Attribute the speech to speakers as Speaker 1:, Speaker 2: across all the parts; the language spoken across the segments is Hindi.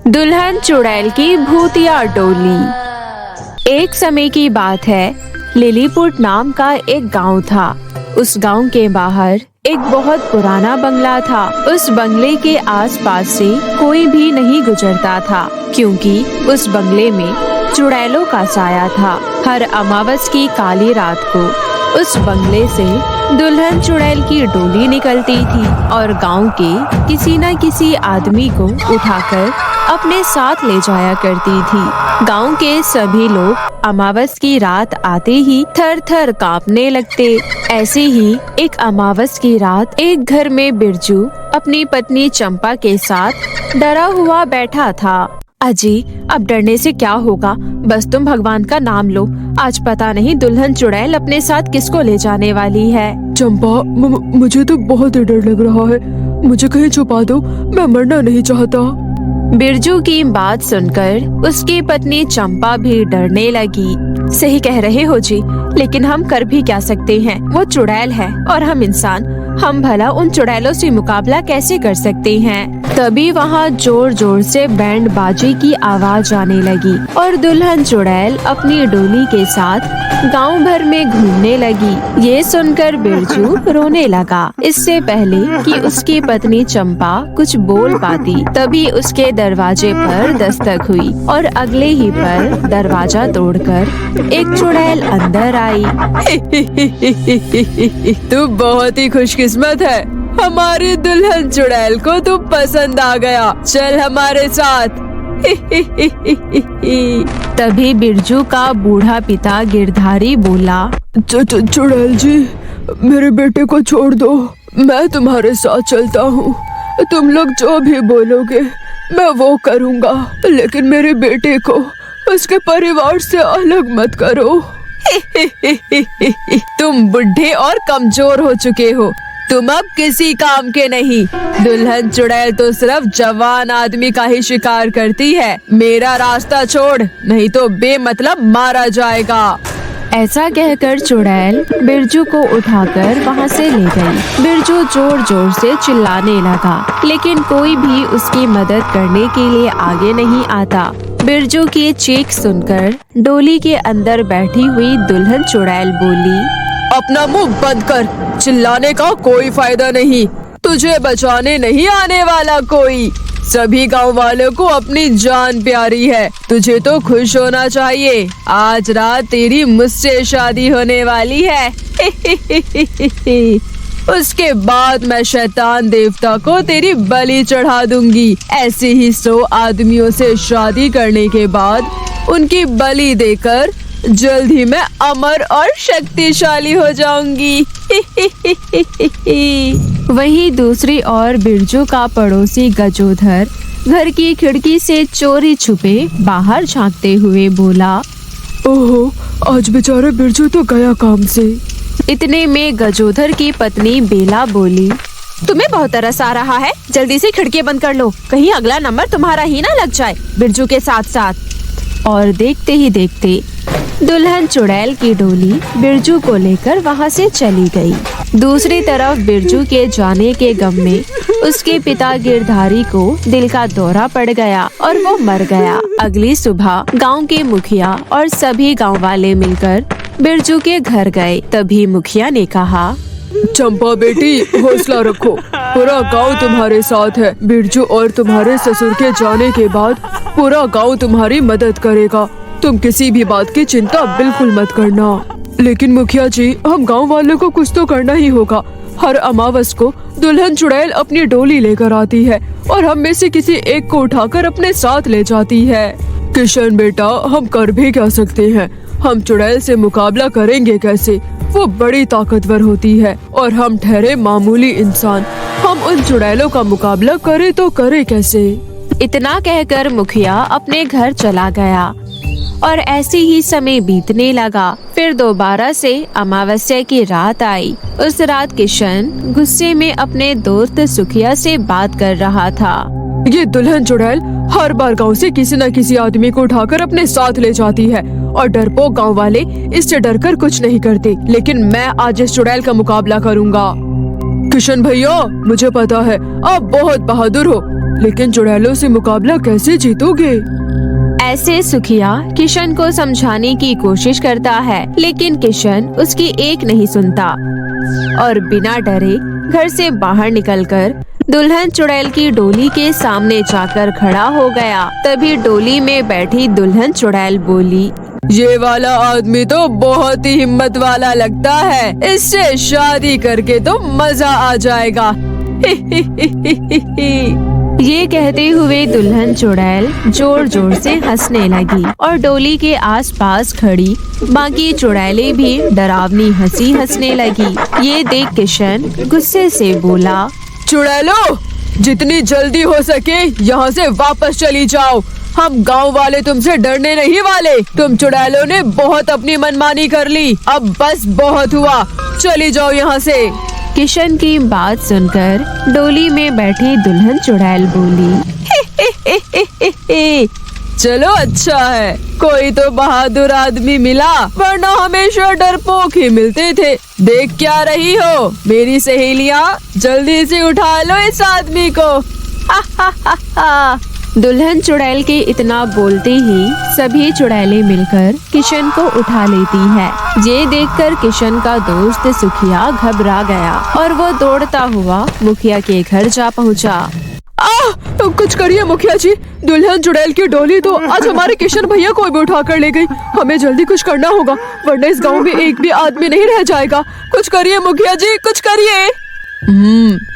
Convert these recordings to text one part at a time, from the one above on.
Speaker 1: दुल्हन चुड़ैल की भूतिया टोली। एक समय की बात है, लिलीपुट नाम का एक गांव था। उस गांव के बाहर एक बहुत पुराना बंगला था। उस बंगले के आसपास से कोई भी नहीं गुजरता था, क्योंकि उस बंगले में चुड़ैलों का साया था। हर अमावस की काली रात को उस बंगले से दुल्हन चुड़ैल की डोली निकलती थी और गांव के किसी न किसी आदमी को उठाकर अपने साथ ले जाया करती थी। गांव के सभी लोग अमावस की रात आते ही थर थर कांपने लगते। ऐसे ही एक अमावस की रात एक घर में बिरजू अपनी पत्नी चंपा के साथ डरा हुआ बैठा था। अजी, अब डरने से क्या होगा, बस तुम भगवान का नाम लो। आज पता नहीं दुल्हन चुड़ैल अपने साथ किसको ले जाने वाली है।
Speaker 2: चंपा, मुझे तो बहुत डर लग रहा है। मुझे कहीं छुपा दो, मैं मरना नहीं चाहता।
Speaker 1: बिरजू की बात सुनकर उसकी पत्नी चंपा भी डरने लगी। सही कह रहे हो जी, लेकिन हम कर भी क्या सकते हैं। वो चुड़ैल है और हम इंसान, हम भला उन चुड़ैलों से मुकाबला कैसे कर सकते हैं। तभी वहाँ जोर जोर से बैंड बाजे की आवाज आने लगी और दुल्हन चुड़ैल अपनी डोली के साथ गांव भर में घूमने लगी। ये सुनकर बिरजू रोने लगा। इससे पहले कि उसकी पत्नी चंपा कुछ बोल पाती, तभी उसके दरवाजे पर दस्तक हुई और अगले ही पर दरवाजा तोड़कर एक चुड़ैल अंदर आई।
Speaker 2: तू बहुत ही खुशकिस्मत है, हमारी दुल्हन चुड़ैल को तू पसंद आ गया। चल हमारे साथ।
Speaker 1: तभी बिरजू का बूढ़ा पिता गिरधारी बोला,
Speaker 2: चुड़ैल जी, मेरे बेटे को छोड़ दो, मैं तुम्हारे साथ चलता हूँ। तुम लोग जो भी बोलोगे मैं वो करूँगा, लेकिन मेरे बेटे को उसके परिवार से अलग मत करो।
Speaker 1: तुम बुढ़े और कमजोर हो चुके हो, तुम अब किसी काम के नहीं। दुल्हन चुड़ैल तो सिर्फ जवान आदमी का ही शिकार करती है। मेरा रास्ता छोड़, नहीं तो बेमतलब मारा जाएगा। ऐसा कहकर चुड़ैल बिरजू को उठाकर वहाँ से ले गई। बिरजू जोर जोर से चिल्लाने लगा, लेकिन कोई भी उसकी मदद करने के लिए आगे नहीं आता। बिरजू की चीख सुनकर डोली के अंदर बैठी हुई दुल्हन चुड़ैल बोली,
Speaker 2: अपना मुंह बंद कर, चिल्लाने का कोई फायदा नहीं। तुझे बचाने नहीं आने वाला कोई। सभी गांव वालों को अपनी जान प्यारी है। तुझे तो खुश होना चाहिए, आज रात तेरी मुझसे शादी होने वाली है। उसके बाद मैं शैतान देवता को तेरी बलि चढ़ा दूंगी। ऐसे ही 100 आदमियों से शादी करने के बाद उनकी बलि देकर जल्द ही मैं अमर और शक्तिशाली हो जाऊंगी।
Speaker 1: वहीं दूसरी ओर बिरजू का पड़ोसी गजोधर घर की खिड़की से चोरी छुपे बाहर झांकते हुए बोला,
Speaker 2: ओहो, आज बेचारा बिरजू तो गया काम से।
Speaker 1: इतने में गजोधर की पत्नी बेला बोली, तुम्हें बहुत तरस आ रहा है, जल्दी से खिड़की बंद कर लो, कहीं अगला नंबर तुम्हारा ही ना लग जाए बिरजू के साथ साथ। और देखते ही देखते दुल्हन चुड़ैल की डोली बिरजू को लेकर वहाँ से चली गई। दूसरी तरफ बिरजू के जाने के गम में उसके पिता गिरधारी को दिल का दौरा पड़ गया और वो मर गया। अगली सुबह गांव के मुखिया और सभी गांव वाले मिलकर बिरजू के घर गए। तभी मुखिया ने कहा,
Speaker 2: चंपा बेटी, हौसला रखो, पूरा गांव तुम्हारे साथ है। बिरजू और तुम्हारे ससुर के जाने के बाद पूरा गांव तुम्हारी मदद करेगा। तुम किसी भी बात की चिंता बिल्कुल मत करना। लेकिन मुखिया जी, हम गांव वालों को कुछ तो करना ही होगा। हर अमावस को दुल्हन चुड़ैल अपनी डोली लेकर आती है और हम में से किसी एक को उठाकर अपने साथ ले जाती है। किशन बेटा, हम कर भी क्या सकते हैं? हम चुड़ैल से मुकाबला करेंगे कैसे? वो बड़ी ताकतवर होती है और हम ठहरे मामूली इंसान। हम उन चुड़ैलों का मुकाबला करें तो करे कैसे?
Speaker 1: इतना कहकर मुखिया अपने घर चला गया और ऐसे ही समय बीतने लगा। फिर दोबारा से अमावस्या की रात आई। उस रात किशन गुस्से में अपने दोस्त सुखिया से बात कर रहा था।
Speaker 2: ये दुल्हन चुड़ैल हर बार गांव से किसी न किसी आदमी को उठाकर अपने साथ ले जाती है और डरपोक गांव वाले इससे डरकर कुछ नहीं करते। लेकिन मैं आज इस चुड़ैल का मुकाबला करूंगा। किशन भैया, मुझे पता है आप बहुत बहादुर हो, लेकिन चुड़ैलों से मुकाबला कैसे जीतोगे?
Speaker 1: ऐसे सुखिया किशन को समझाने की कोशिश करता है, लेकिन किशन उसकी एक नहीं सुनता और बिना डरे घर से बाहर निकलकर दुल्हन चुड़ैल की डोली के सामने जाकर खड़ा हो गया। तभी डोली में बैठी दुल्हन चुड़ैल बोली,
Speaker 2: ये वाला आदमी तो बहुत ही हिम्मत वाला लगता है, इससे शादी करके तो मजा आ जाएगा।
Speaker 1: ये कहते हुए दुल्हन चुड़ैल जोर जोर से हंसने लगी और डोली के आसपास खड़ी बाकी चुड़ैलें भी डरावनी हंसी हंसने लगी। ये देख किशन गुस्से से बोला,
Speaker 2: चुड़ैलो, जितनी जल्दी हो सके यहाँ से वापस चली जाओ। हम गांव वाले तुमसे डरने नहीं वाले। तुम चुड़ैलों ने बहुत अपनी मनमानी कर ली, अब बस बहुत हुआ, चली जाओ यहाँ से।
Speaker 1: किशन की बात सुनकर डोली में बैठी दुल्हन चुड़ैल बोली,
Speaker 2: चलो अच्छा है, कोई तो बहादुर आदमी मिला, वरना हमेशा डरपोक ही मिलते थे। देख क्या रही हो मेरी सहेलियाँ, जल्दी से उठा लो इस आदमी को।
Speaker 1: दुल्हन चुड़ैल के इतना बोलते ही सभी चुड़ैलें मिलकर किशन को उठा लेती है। ये देखकर किशन का दोस्त सुखिया घबरा गया और वो दौड़ता हुआ मुखिया के घर जा पहुँचा।
Speaker 2: कुछ करिए मुखिया जी, दुल्हन चुड़ैल की डोली तो आज हमारे किशन भैया को भी उठा कर ले गई। हमें जल्दी कुछ करना होगा, वरना इस गांव में एक भी आदमी नहीं रह जाएगा। कुछ करिए मुखिया जी, कुछ करिए।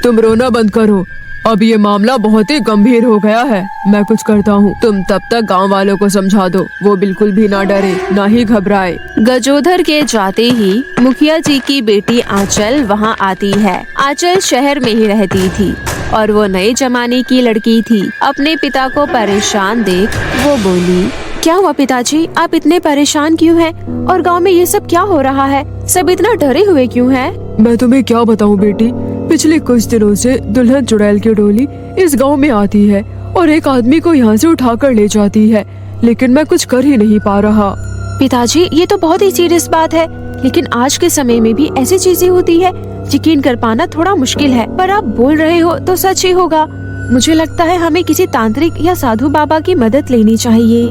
Speaker 2: तुम रोना बंद करो, अब ये मामला बहुत ही गंभीर हो गया है। मैं कुछ करता हूँ, तुम तब तक गांव वालों को समझा दो, वो बिल्कुल भी ना डरे ना ही घबराए।
Speaker 1: गजोधर के जाते ही मुखिया जी की बेटी आंचल वहाँ आती है। आंचल शहर में ही रहती थी और वो नए जमाने की लड़की थी। अपने पिता को परेशान देख वो बोली, क्या हुआ पिताजी, आप इतने परेशान क्यों हैं? और गांव में ये सब क्या हो रहा है? सब इतना डरे हुए क्यों हैं?
Speaker 2: मैं तुम्हें क्या बताऊं बेटी, पिछले कुछ दिनों से दुल्हन चुड़ैल की डोली इस गांव में आती है और एक आदमी को यहाँ से उठा कर ले जाती है, लेकिन मैं कुछ कर ही नहीं पा रहा।
Speaker 1: पिताजी, ये तो बहुत ही सीरियस बात है, लेकिन आज के समय में भी ऐसी चीजें होती है, यकीन कर पाना थोड़ा मुश्किल है, पर आप बोल रहे हो तो सच ही होगा। मुझे लगता है हमें किसी तांत्रिक या साधु बाबा की मदद लेनी चाहिए।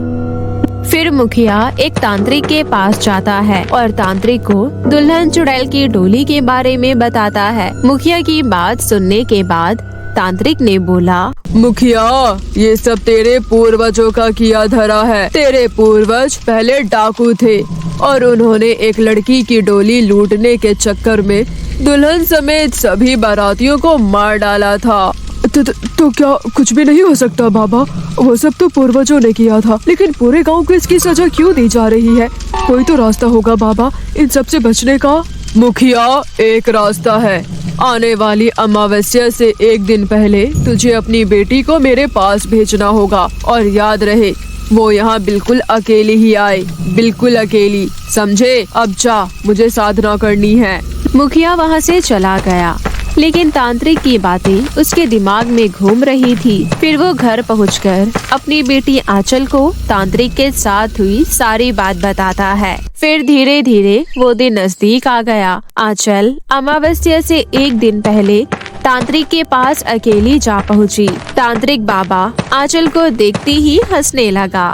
Speaker 1: फिर मुखिया एक तांत्रिक के पास जाता है और तांत्रिक को दुल्हन चुड़ैल की डोली के बारे में बताता है। मुखिया की बात सुनने के बाद तांत्रिक ने बोला,
Speaker 2: मुखिया, ये सब तेरे पूर्वजों का किया धरा है। तेरे पूर्वज पहले डाकू थे और उन्होंने एक लड़की की डोली लूटने के चक्कर में दुल्हन समेत सभी बारातियों को मार डाला था। तो क्या कुछ भी नहीं हो सकता बाबा? वो सब तो पूर्वजों ने किया था, लेकिन पूरे गांव को इसकी सजा क्यों दी जा रही है? कोई तो रास्ता होगा बाबा इन सब से बचने का। मुखिया, एक रास्ता है। आने वाली अमावस्या से एक दिन पहले तुझे अपनी बेटी को मेरे पास भेजना होगा, और याद रहे वो यहाँ बिल्कुल अकेली ही आए, बिल्कुल अकेली, समझे? अब जा, मुझे साधना करनी है।
Speaker 1: मुखिया वहाँ से चला गया, लेकिन तांत्रिक की बातें उसके दिमाग में घूम रही थी। फिर वो घर पहुंचकर अपनी बेटी आंचल को तांत्रिक के साथ हुई सारी बात बताता है। फिर धीरे धीरे वो दिन नजदीक आ गया। आंचल अमावस्या से एक दिन पहले तांत्रिक के पास अकेली जा पहुंची। तांत्रिक बाबा आंचल को देखते ही हंसने लगा।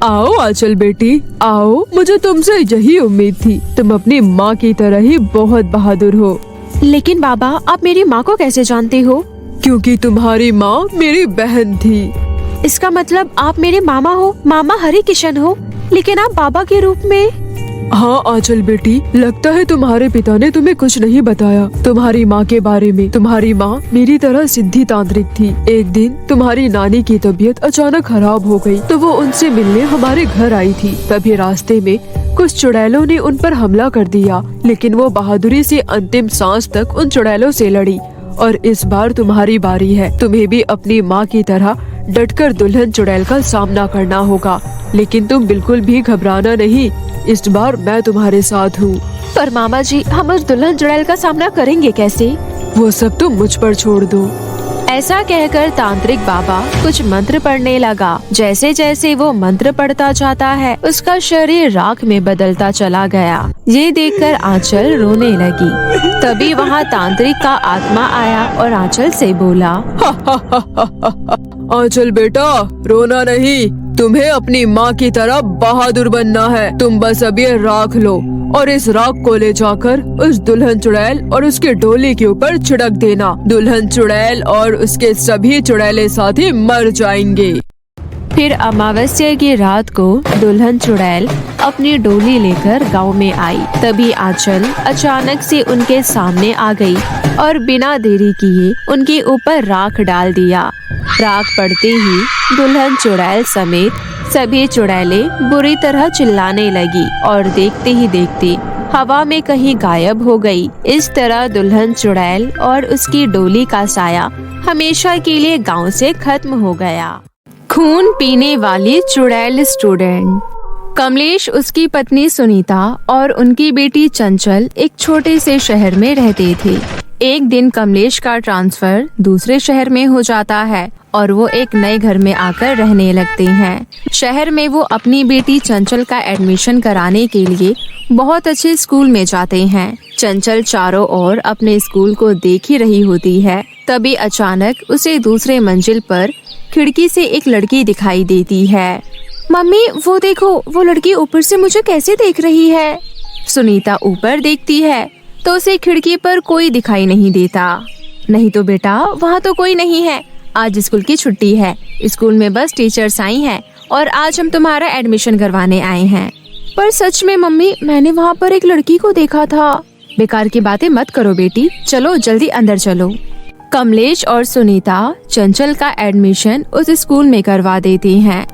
Speaker 2: आओ आंचल बेटी, आओ, मुझे तुमसे यही उम्मीद थी। तुम अपनी माँ की तरह ही बहुत बहादुर हो।
Speaker 1: लेकिन बाबा, आप मेरी माँ को कैसे जानते हो?
Speaker 2: क्योंकि तुम्हारी माँ मेरी बहन थी।
Speaker 1: इसका मतलब आप मेरे मामा हो, मामा हरि किशन हो, लेकिन आप बाबा के रूप में?
Speaker 2: हाँ आंचल बेटी, लगता है तुम्हारे पिता ने तुम्हें कुछ नहीं बताया तुम्हारी माँ के बारे में। तुम्हारी माँ मेरी तरह सिद्धि तांत्रिक थी। एक दिन तुम्हारी नानी की तबीयत अचानक खराब हो गई, तो वो उनसे मिलने हमारे घर आई थी। तभी रास्ते में कुछ चुड़ैलों ने उन पर हमला कर दिया, लेकिन वो बहादुरी से अंतिम सांस तक उन चुड़ैलों से लड़ी। और इस बार तुम्हारी बारी है। तुम्हें भी अपनी माँ की तरह डटकर दुल्हन चुड़ैल का सामना करना होगा, लेकिन तुम बिल्कुल भी घबराना नहीं। इस बार मैं तुम्हारे साथ हूँ।
Speaker 1: पर मामा जी, हम उस दुल्हन चुड़ैल का सामना करेंगे कैसे?
Speaker 2: वो सब तुम मुझ पर छोड़ दो।
Speaker 1: ऐसा कहकर तांत्रिक बाबा कुछ मंत्र पढ़ने लगा। जैसे जैसे वो मंत्र पढ़ता जाता है उसका शरीर राख में बदलता चला गया। ये देखकर आंचल रोने लगी। तभी वहाँ तांत्रिक का आत्मा आया और आंचल से बोला,
Speaker 2: आंचल बेटा, रोना नहीं, तुम्हें अपनी माँ की तरह बहादुर बनना है। तुम बस अब ये राख लो और इस राख को ले जाकर उस दुल्हन चुड़ैल और उसके डोली के ऊपर छिड़क देना। दुल्हन चुड़ैल और उसके सभी चुड़ैले साथी मर जाएंगे।
Speaker 1: फिर अमावस्या की रात को दुल्हन चुड़ैल अपनी डोली लेकर गांव में आई। तभी आंचल अचानक से उनके सामने आ गई और बिना देरी किए उनके ऊपर राख डाल दिया। राख पड़ते ही दुल्हन चुड़ैल समेत सभी चुड़ैले बुरी तरह चिल्लाने लगी और देखते ही देखते हवा में कहीं गायब हो गई। इस तरह दुल्हन चुड़ैल और उसकी डोली का साया हमेशा के लिए गांव से खत्म हो गया। खून पीने वाली चुड़ैल स्टूडेंट। कमलेश, उसकी पत्नी सुनीता और उनकी बेटी चंचल एक छोटे से शहर में रहते थे। एक दिन कमलेश का ट्रांसफर दूसरे शहर में हो जाता है और वो एक नए घर में आकर रहने लगते हैं। शहर में वो अपनी बेटी चंचल का एडमिशन कराने के लिए बहुत अच्छे स्कूल में जाते हैं। चंचल चारों ओर अपने स्कूल को देख ही रही होती है। तभी अचानक उसे दूसरे मंजिल पर खिड़की से एक लड़की दिखाई देती है। मम्मी, वो देखो, वो लड़की ऊपर से मुझे कैसे देख रही है। सुनीता ऊपर देखती है तो उसे खिड़की पर कोई दिखाई नहीं देता। नहीं तो बेटा, वहाँ तो कोई नहीं है। आज स्कूल की छुट्टी है, स्कूल में बस टीचर्स आई हैं और आज हम तुम्हारा एडमिशन करवाने आए हैं। पर सच में मम्मी, मैंने वहाँ पर एक लड़की को देखा था। बेकार की बातें मत करो बेटी, चलो जल्दी अंदर चलो। कमलेश और सुनीता चंचल का एडमिशन उस स्कूल में करवा देती हैं।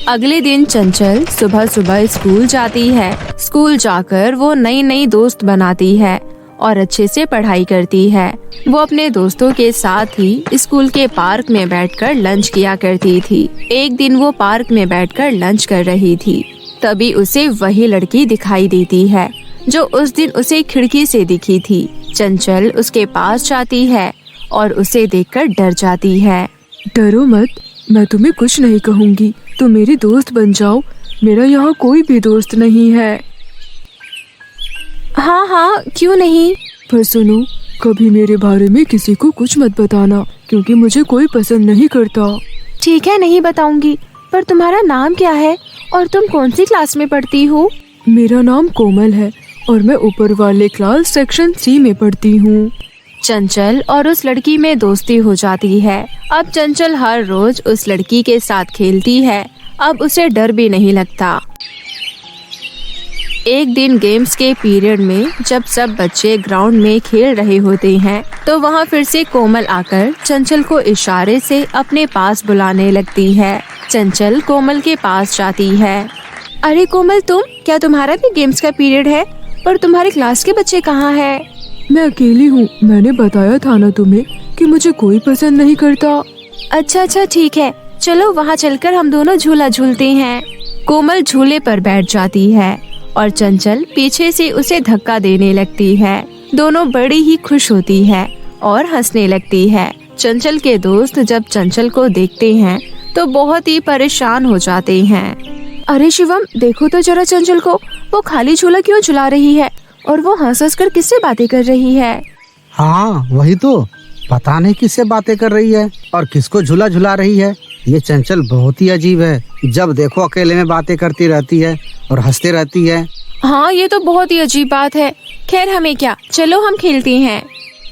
Speaker 1: अगले दिन चंचल सुबह सुबह स्कूल जाती है। स्कूल जाकर वो नई नई दोस्त बनाती है और अच्छे से पढ़ाई करती है। वो अपने दोस्तों के साथ ही स्कूल के पार्क में बैठकर लंच किया करती थी। एक दिन वो पार्क में बैठकर लंच कर रही थी। तभी उसे वही लड़की दिखाई देती है जो उस दिन उसे खिड़की से दिखी थी। चंचल उसके पास जाती है और उसे देखकर डर जाती है।
Speaker 2: डरो मत, मैं तुम्हें कुछ नहीं कहूँगी, तुम मेरी दोस्त बन जाओ। मेरा यहाँ कोई भी दोस्त नहीं है।
Speaker 1: हाँ हाँ, क्यों नहीं।
Speaker 2: पर सुनो, कभी मेरे बारे में किसी को कुछ मत बताना, क्योंकि मुझे कोई पसंद नहीं करता।
Speaker 1: ठीक है, नहीं बताऊंगी। पर तुम्हारा नाम क्या है और तुम कौन सी क्लास में पढ़ती हो।
Speaker 2: मेरा नाम कोमल है और मैं ऊपर वाले क्लास सेक्शन सी में पढ़ती हूँ।
Speaker 1: चंचल और उस लड़की में दोस्ती हो जाती है। अब चंचल हर रोज उस लड़की के साथ खेलती है। अब उसे डर भी नहीं लगता। एक दिन गेम्स के पीरियड में जब सब बच्चे ग्राउंड में खेल रहे होते हैं तो वहाँ फिर से कोमल आकर चंचल को इशारे से अपने पास बुलाने लगती है। चंचल कोमल के पास जाती है। अरे कोमल, क्या तुम्हारा भी गेम्स का पीरियड है? पर तुम्हारे क्लास के बच्चे कहाँ हैं?
Speaker 2: मैं अकेली हूँ। मैंने बताया था ना तुम्हें कि मुझे कोई पसंद नहीं करता।
Speaker 1: अच्छा ठीक है, चलो वहाँ चलकर हम दोनों झूला झूलते हैं। कोमल झूले पर बैठ जाती है और चंचल पीछे से उसे धक्का देने लगती है। दोनों बड़ी ही खुश होती है और हंसने लगती है। चंचल के दोस्त जब चंचल को देखते हैं तो बहुत ही परेशान हो जाते हैं। अरे शिवम, देखो तो जरा चंचल को, वो खाली झूला क्यों झुला रही है और वो हंस कर किससे बातें कर रही है।
Speaker 3: हाँ वही तो, पता नहीं किससे बातें कर रही है और किसको झूला झुला रही है। ये चंचल बहुत ही अजीब है, जब देखो अकेले में बातें करती रहती है और हंसती रहती है।
Speaker 1: हाँ, ये तो बहुत ही अजीब बात है। खैर हमें क्या, चलो हम खेलते हैं।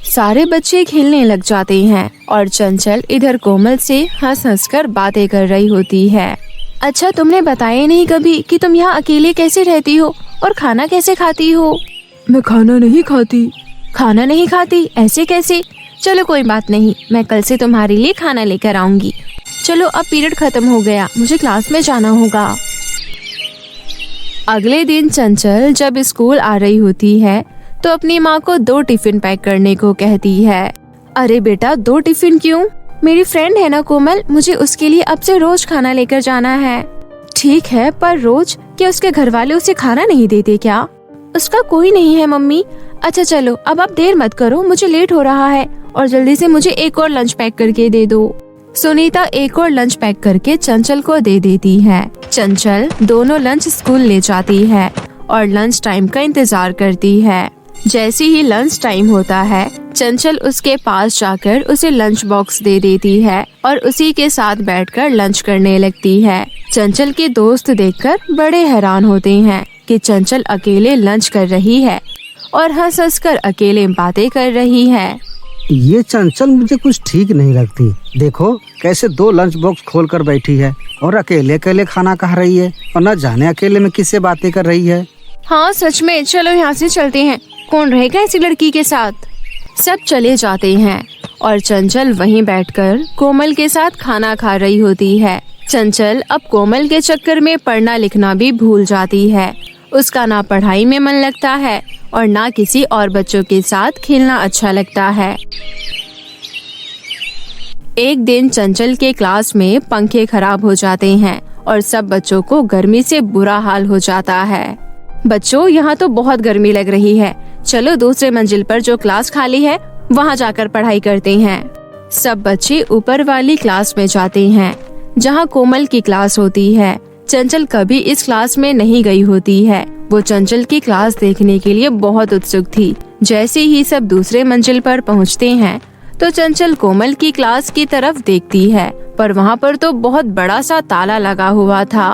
Speaker 1: सारे बच्चे खेलने लग जाते हैं और चंचल इधर कोमल से हंस कर बातें कर रही होती है। अच्छा, तुमने बताया नहीं कभी कि तुम यहाँ अकेले कैसे रहती हो और खाना कैसे खाती हो।
Speaker 2: मैं खाना नहीं खाती।
Speaker 1: खाना नहीं खाती? ऐसे कैसे? चलो कोई बात नहीं, मैं कल से तुम्हारे लिए खाना लेकर आऊंगी। चलो अब पीरियड खत्म हो गया, मुझे क्लास में जाना होगा। अगले दिन चंचल जब स्कूल आ रही होती है तो अपनी माँ को 2 टिफिन पैक करने को कहती है। अरे बेटा, 2 टिफिन क्यों? मेरी फ्रेंड है ना कोमल, मुझे उसके लिए अब से रोज खाना लेकर जाना है। ठीक है, पर रोज? क्या उसके घर वाले उसे खाना नहीं देते क्या? उसका कोई नहीं है मम्मी। अच्छा चलो, अब आप देर मत करो, मुझे लेट हो रहा है और जल्दी से मुझे एक और लंच पैक करके दे दो। सुनीता एक और लंच पैक करके चंचल को दे देती है। चंचल दोनों लंच स्कूल ले जाती है और लंच टाइम का इंतजार करती है। जैसे ही लंच टाइम होता है, चंचल उसके पास जाकर उसे लंच बॉक्स दे देती है और उसी के साथ बैठकर लंच करने लगती है। चंचल के दोस्त देखकर बड़े हैरान होते हैं कि चंचल अकेले लंच कर रही है और हंस हंस कर अकेले बातें कर रही है।
Speaker 3: ये चंचल मुझे कुछ ठीक नहीं लगती। देखो कैसे 2 लंच बॉक्स खोल कर बैठी है और अकेले अकेले खाना खा रही है और न जाने अकेले में किससे बातें कर रही है।
Speaker 1: हाँ सच में, चलो यहाँ से चलते हैं, कौन रहेगा ऐसी लड़की के साथ। सब चले जाते हैं और चंचल वहीं बैठकर कोमल के साथ खाना खा रही होती है। चंचल अब कोमल के चक्कर में पढ़ना लिखना भी भूल जाती है। उसका ना पढ़ाई में मन लगता है और ना किसी और बच्चों के साथ खेलना अच्छा लगता है। एक दिन चंचल के क्लास में पंखे खराब हो जाते हैं और सब बच्चों को गर्मी से बुरा हाल हो जाता है। बच्चों, यहाँ तो बहुत गर्मी लग रही है, चलो दूसरे मंजिल पर जो क्लास खाली है वहाँ जाकर पढ़ाई करते हैं। सब बच्चे ऊपर वाली क्लास में जाते हैं जहाँ कोमल की क्लास होती है। चंचल कभी इस क्लास में नहीं गई होती है। वो चंचल की क्लास देखने के लिए बहुत उत्सुक थी। जैसे ही सब दूसरे मंजिल पर पहुँचते हैं तो चंचल कोमल की क्लास की तरफ देखती है, पर वहाँ पर तो बहुत बड़ा सा ताला लगा हुआ था।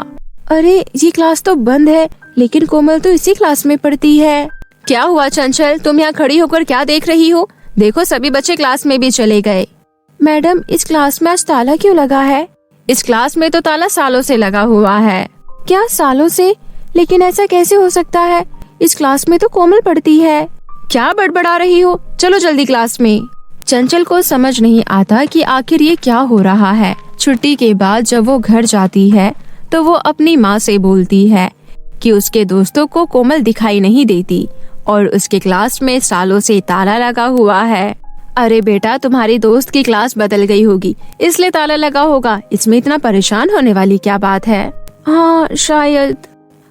Speaker 1: अरे ये क्लास तो बंद है, लेकिन कोमल तो इसी क्लास में पढ़ती है। क्या हुआ चंचल, तुम यहाँ खड़ी होकर क्या देख रही हो? देखो सभी बच्चे क्लास में भी चले गए। मैडम, इस क्लास में आज ताला क्यों लगा है? इस क्लास में तो ताला सालों से लगा हुआ है। क्या सालों से? लेकिन ऐसा कैसे हो सकता है? इस क्लास में तो कोमल पढ़ती है। क्या बड़बड़ा रही हो? चलो जल्दी क्लास में। चंचल को समझ नहीं आता कि आखिर ये क्या हो रहा है। छुट्टी के बाद जब वो घर जाती है तो वो अपनी माँ से बोलती है कि उसके दोस्तों को कोमल दिखाई नहीं देती और उसके क्लास में सालों से ताला लगा हुआ है। अरे बेटा, तुम्हारी दोस्त की क्लास बदल गई होगी इसलिए ताला लगा होगा, इसमें इतना परेशान होने वाली क्या बात है? हाँ शायद।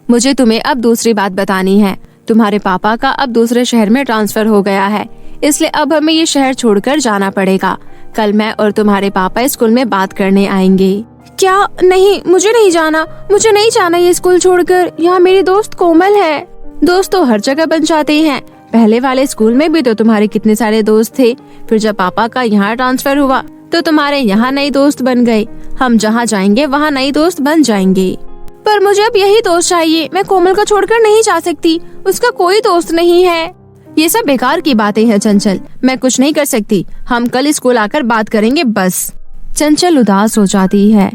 Speaker 1: मुझे तुम्हें अब दूसरी बात बतानी है। तुम्हारे पापा का अब दूसरे शहर में ट्रांसफर हो गया है, इसलिए अब हमें ये शहर छोड़कर जाना पड़ेगा। कल मैं और तुम्हारे पापा स्कूल में बात करने आएंगे। क्या? नहीं, मुझे नहीं जाना ये स्कूल छोड़कर। यहाँ मेरी दोस्त कोमल है। दोस्त तो हर जगह बन जाते हैं। पहले वाले स्कूल में भी तो तुम्हारे कितने सारे दोस्त थे, फिर जब पापा का यहाँ ट्रांसफर हुआ तो तुम्हारे यहाँ नए दोस्त बन गए। हम जहाँ जाएंगे वहाँ नए दोस्त बन जाएंगे। पर मुझे अब यही दोस्त चाहिए, मैं कोमल को छोड़कर नहीं जा सकती, उसका कोई दोस्त नहीं है। ये सब बेकार की बातें हैं चंचल, मैं कुछ नहीं कर सकती। हम कल स्कूल आकर बात करेंगे बस। चंचल उदास हो जाती है।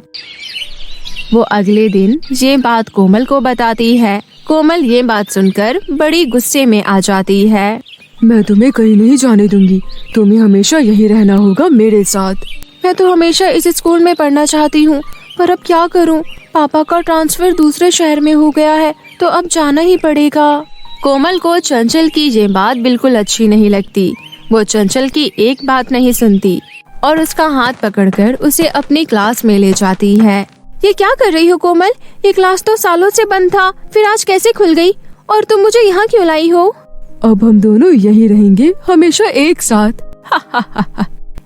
Speaker 1: वो अगले दिन ये बात कोमल को बताती है। कोमल ये बात सुनकर बड़ी गुस्से में आ जाती है।
Speaker 2: मैं तुम्हें कहीं नहीं जाने दूंगी, तुम्हें हमेशा यही रहना होगा मेरे साथ।
Speaker 1: मैं तो हमेशा इस स्कूल में पढ़ना चाहती हूँ, पर अब क्या करूँ? पापा का ट्रांसफर दूसरे शहर में हो गया है तो अब जाना ही पड़ेगा। कोमल को चंचल की ये बात बिल्कुल अच्छी नहीं लगती। वो चंचल की एक बात नहीं सुनती और उसका हाथ पकड़कर उसे अपनी क्लास में ले जाती है। ये क्या कर रही हो कोमल? ये क्लास तो सालों से बंद था, फिर आज कैसे खुल गई? और तुम मुझे यहाँ क्यों लाई हो?
Speaker 2: अब हम दोनों यही रहेंगे हमेशा एक साथ।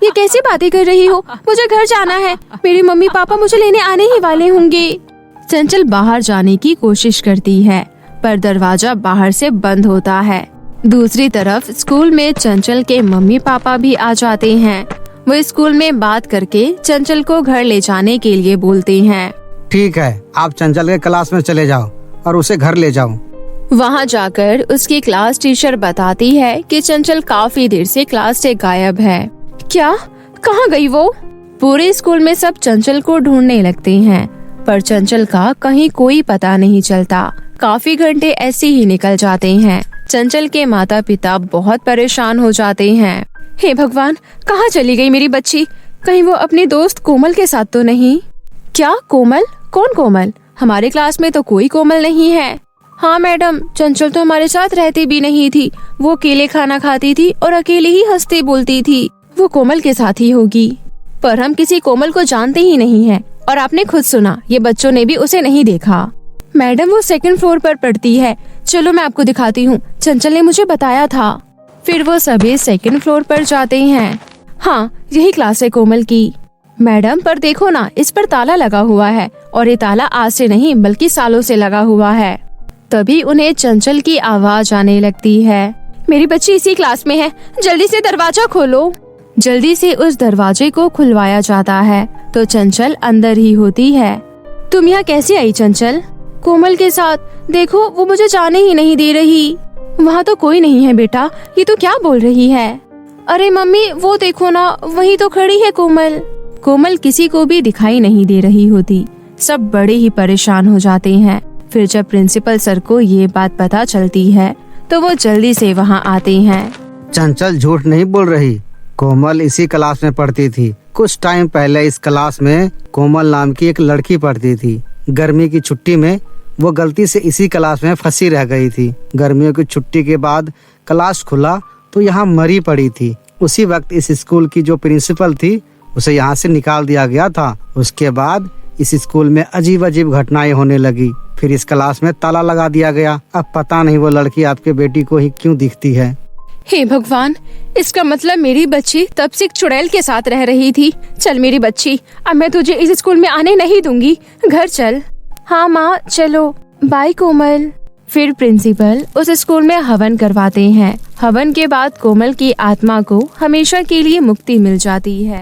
Speaker 1: ये कैसी बातें कर रही हो? मुझे घर जाना है, मेरे मम्मी पापा मुझे लेने आने ही वाले होंगे। चंचल बाहर जाने की कोशिश करती है पर दरवाजा बाहर से बंद होता है। दूसरी तरफ स्कूल में चंचल के मम्मी पापा भी आ जाते हैं। वो स्कूल में बात करके चंचल को घर ले जाने के लिए बोलते हैं।
Speaker 3: ठीक है, आप चंचल के क्लास में चले जाओ और उसे घर ले जाओ।
Speaker 1: वहाँ जाकर उसकी क्लास टीचर बताती है कि चंचल काफी देर से क्लास से गायब है। क्या? कहाँ गई वो? पूरे स्कूल में सब चंचल को ढूंढने लगते हैं पर चंचल का कहीं कोई पता नहीं चलता। काफी घंटे ऐसे ही निकल जाते हैं। चंचल के माता पिता बहुत परेशान हो जाते हैं। हे भगवान, कहाँ चली गई मेरी बच्ची? कहीं वो अपनी दोस्त कोमल के साथ तो नहीं? क्या कोमल? कौन कोमल? हमारे क्लास में तो कोई कोमल नहीं है। हाँ मैडम, चंचल तो हमारे साथ रहती भी नहीं थी। वो अकेले खाना खाती थी और अकेले ही हंसती बोलती थी। वो कोमल के साथ ही होगी, पर हम किसी कोमल को जानते ही नहीं हैं। और आपने खुद सुना, ये बच्चों ने भी उसे नहीं देखा। मैडम, वो 2nd फ्लोर पर पढ़ती है। चलो मैं आपको दिखाती हूँ, चंचल ने मुझे बताया था। फिर वो सभी 2nd फ्लोर पर जाते हैं। हाँ, यही क्लास है कोमल की। मैडम, पर देखो ना, इस पर ताला लगा हुआ है और ये ताला आज से नहीं बल्कि सालों से लगा हुआ है। तभी उन्हें चंचल की आवाज आने लगती है। मेरी बच्ची इसी क्लास में है, जल्दी से दरवाजा खोलो। जल्दी से उस दरवाजे को खुलवाया जाता है तो चंचल अंदर ही होती है। तुम यहाँ कैसे आई चंचल? कोमल के साथ। देखो, वो मुझे जाने ही नहीं दे रही। वहाँ तो कोई नहीं है बेटा, ये तो क्या बोल रही है? अरे मम्मी, वो देखो ना, वही तो खड़ी है कोमल। कोमल किसी को भी दिखाई नहीं दे रही होती। सब बड़े ही परेशान हो जाते हैं। फिर जब प्रिंसिपल सर को ये बात पता चलती है तो वो जल्दी से वहाँ आते हैं।
Speaker 3: चंचल झूठ नहीं बोल रही, कोमल इसी क्लास में पढ़ती थी। कुछ टाइम पहले इस क्लास में कोमल नाम की एक लड़की पढ़ती थी। गर्मी की छुट्टी में वो गलती से इसी क्लास में फंसी रह गई थी। गर्मियों की छुट्टी के बाद क्लास खुला तो यहाँ मरी पड़ी थी। उसी वक्त इस स्कूल की जो प्रिंसिपल थी उसे यहाँ से निकाल दिया गया था। उसके बाद इस स्कूल में अजीब अजीब घटनाएं होने लगी। फिर इस क्लास में ताला लगा दिया गया। अब पता नहीं वो लड़की आपके बेटी को ही क्यों दिखती है।
Speaker 1: हे भगवान, इसका मतलब मेरी बच्ची तब से एक चुड़ैल के साथ रह रही थी। चल मेरी बच्ची, अब मैं तुझे इस स्कूल में आने नहीं दूंगी। घर चल। हाँ माँ, चलो। बाय कोमल। फिर प्रिंसिपल उस स्कूल में हवन करवाते हैं। हवन के बाद कोमल की आत्मा को हमेशा के लिए मुक्ति मिल जाती है।